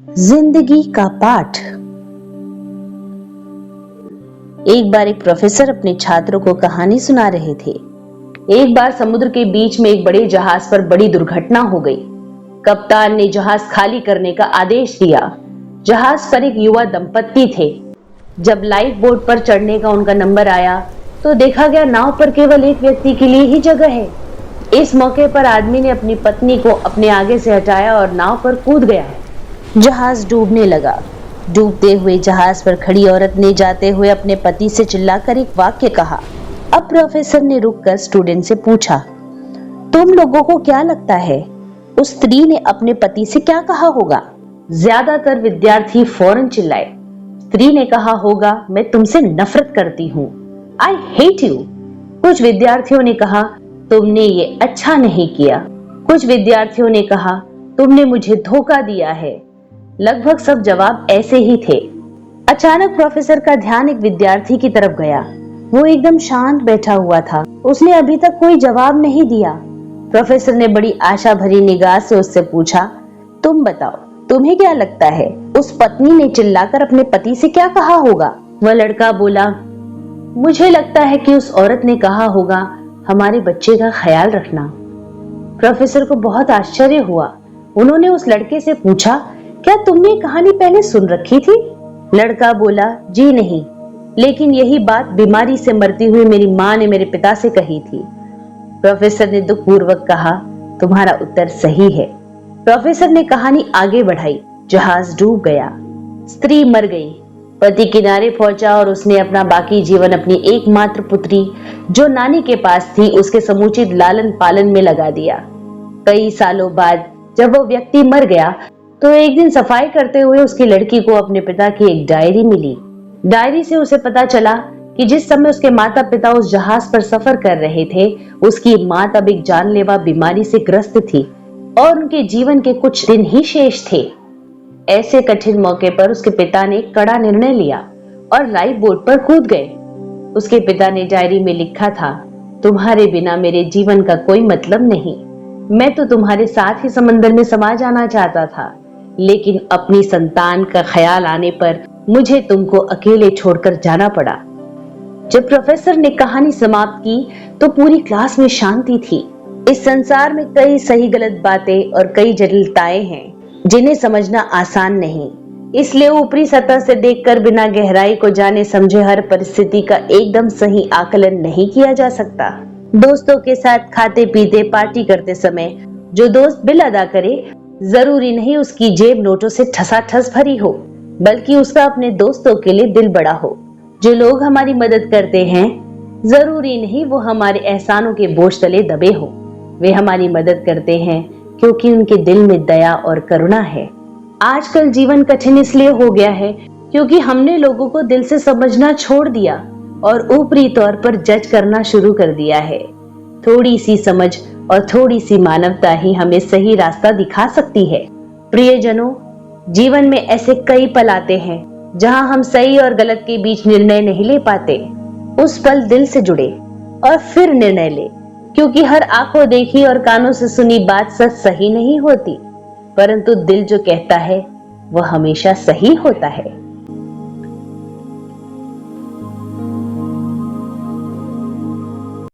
जिंदगी का पाठ। एक बार एक प्रोफेसर अपने छात्रों को कहानी सुना रहे थे। एक बार समुद्र के बीच में एक बड़े जहाज पर बड़ी दुर्घटना हो गई। कप्तान ने जहाज खाली करने का आदेश दिया। जहाज पर एक युवा दंपत्ति थे। जब लाइफ बोट पर चढ़ने का उनका नंबर आया तो देखा गया नाव पर केवल एक व्यक्ति के लिए ही जगह है। इस मौके पर आदमी ने अपनी पत्नी को अपने आगे से हटाया और नाव पर कूद गया। जहाज डूबने लगा। डूबते हुए जहाज पर खड़ी औरत ने जाते हुए अपने पति से चिल्लाकर एक वाक्य कहा। अब प्रोफेसर ने रुककर स्टूडेंट से पूछा, तुम लोगों को क्या लगता है उस स्त्री ने अपने पति से क्या कहा होगा? ज्यादातर विद्यार्थी फौरन चिल्लाए। स्त्री ने कहा होगा, मैं तुमसे नफरत करती हूँ, आई हेट यू। कुछ विद्यार्थियों ने कहा, तुमने ये अच्छा नहीं किया। कुछ विद्यार्थियों ने कहा, तुमने मुझे धोखा दिया है। लगभग सब जवाब ऐसे ही थे। अचानक प्रोफेसर का ध्यान एक विद्यार्थी की तरफ गया। वो एकदम शांत बैठा हुआ था। उसने अभी तक कोई जवाब नहीं दिया। प्रोफेसर ने बड़ी आशा भरी निगाह से उससे पूछा, तुम बताओ, तुम्हें क्या लगता है उस पत्नी ने चिल्लाकर अपने पति से क्या कहा होगा? वह लड़का बोला, मुझे लगता है कि उस औरत ने कहा होगा, हमारे बच्चे का ख्याल रखना। प्रोफेसर को बहुत आश्चर्य हुआ। उन्होंने उस लड़के से पूछा, क्या तुमने कहानी पहले सुन रखी थी? लड़का बोला, जी नहीं, लेकिन यही बात बीमारी से मरती हुई मेरी माँ ने मेरे पिता से कही थी। प्रोफेसर ने दुखपूर्वक कहा, तुम्हारा उत्तर सही है। प्रोफेसर ने कहानी आगे बढ़ाई। जहाज डूब गया। स्त्री मर गई। पति किनारे पहुंचा और उसने अपना बाकी जीवन अपनी एकमात्र पुत्री जो नानी के पास थी उसके समुचित लालन पालन में लगा दिया। कई सालों बाद जब वो व्यक्ति मर गया तो एक दिन सफाई करते हुए उसकी लड़की को अपने पिता की एक डायरी मिली। डायरी से उसे पता चला कि जिस समय उसके माता पिता उस जहाज पर सफर कर रहे थे, उसकी मां तब एक जानलेवा बीमारी से ग्रस्त थी और उनके जीवन के कुछ दिन ही शेष थे। ऐसे कठिन मौके पर उसके पिता ने एक कड़ा निर्णय लिया और लाइफ बोट पर कूद गए। उसके पिता ने डायरी में लिखा था, तुम्हारे बिना मेरे जीवन का कोई मतलब नहीं। मैं तो तुम्हारे साथ ही समंदर में समा जाना चाहता था, लेकिन अपनी संतान का ख्याल आने पर मुझे तुमको अकेले छोड़कर जाना पड़ा। जब प्रोफेसर ने कहानी समाप्त की तो पूरी क्लास में शांति थी। इस संसार में कई सही गलत बातें और कई जटिलताएं हैं जिन्हें समझना आसान नहीं, इसलिए ऊपरी सतह से देखकर बिना गहराई को जाने समझे हर परिस्थिति का एकदम सही आकलन नहीं किया जा सकता। दोस्तों के साथ खाते पीते पार्टी करते समय जो दोस्त बिल अदा करे, जरूरी नहीं उसकी जेब नोटों से ठसाठस भरी हो, बल्कि उसका अपने दोस्तों के लिए दिल बड़ा हो। जो लोग हमारी मदद करते हैं, जरूरी नहीं वो हमारे एहसानों के बोझ तले दबे हो। वे हमारी मदद करते हैं क्योंकि उनके दिल में दया और करुणा है। आजकल जीवन कठिन इसलिए हो गया है क्योंकि हमने लोगों को दिल से समझना छोड़ दिया और ऊपरी तौर पर जज करना शुरू कर दिया है। थोड़ी सी समझ और थोड़ी सी मानवता ही हमें सही रास्ता दिखा सकती है। प्रियजनों, जीवन में ऐसे कई पल आते हैं जहां हम सही और गलत के बीच निर्णय नहीं ले पाते। उस पल दिल से जुड़े और फिर निर्णय ले, क्योंकि हर आंखों देखी और कानों से सुनी बात सच सही नहीं होती, परंतु दिल जो कहता है वह हमेशा सही होता है।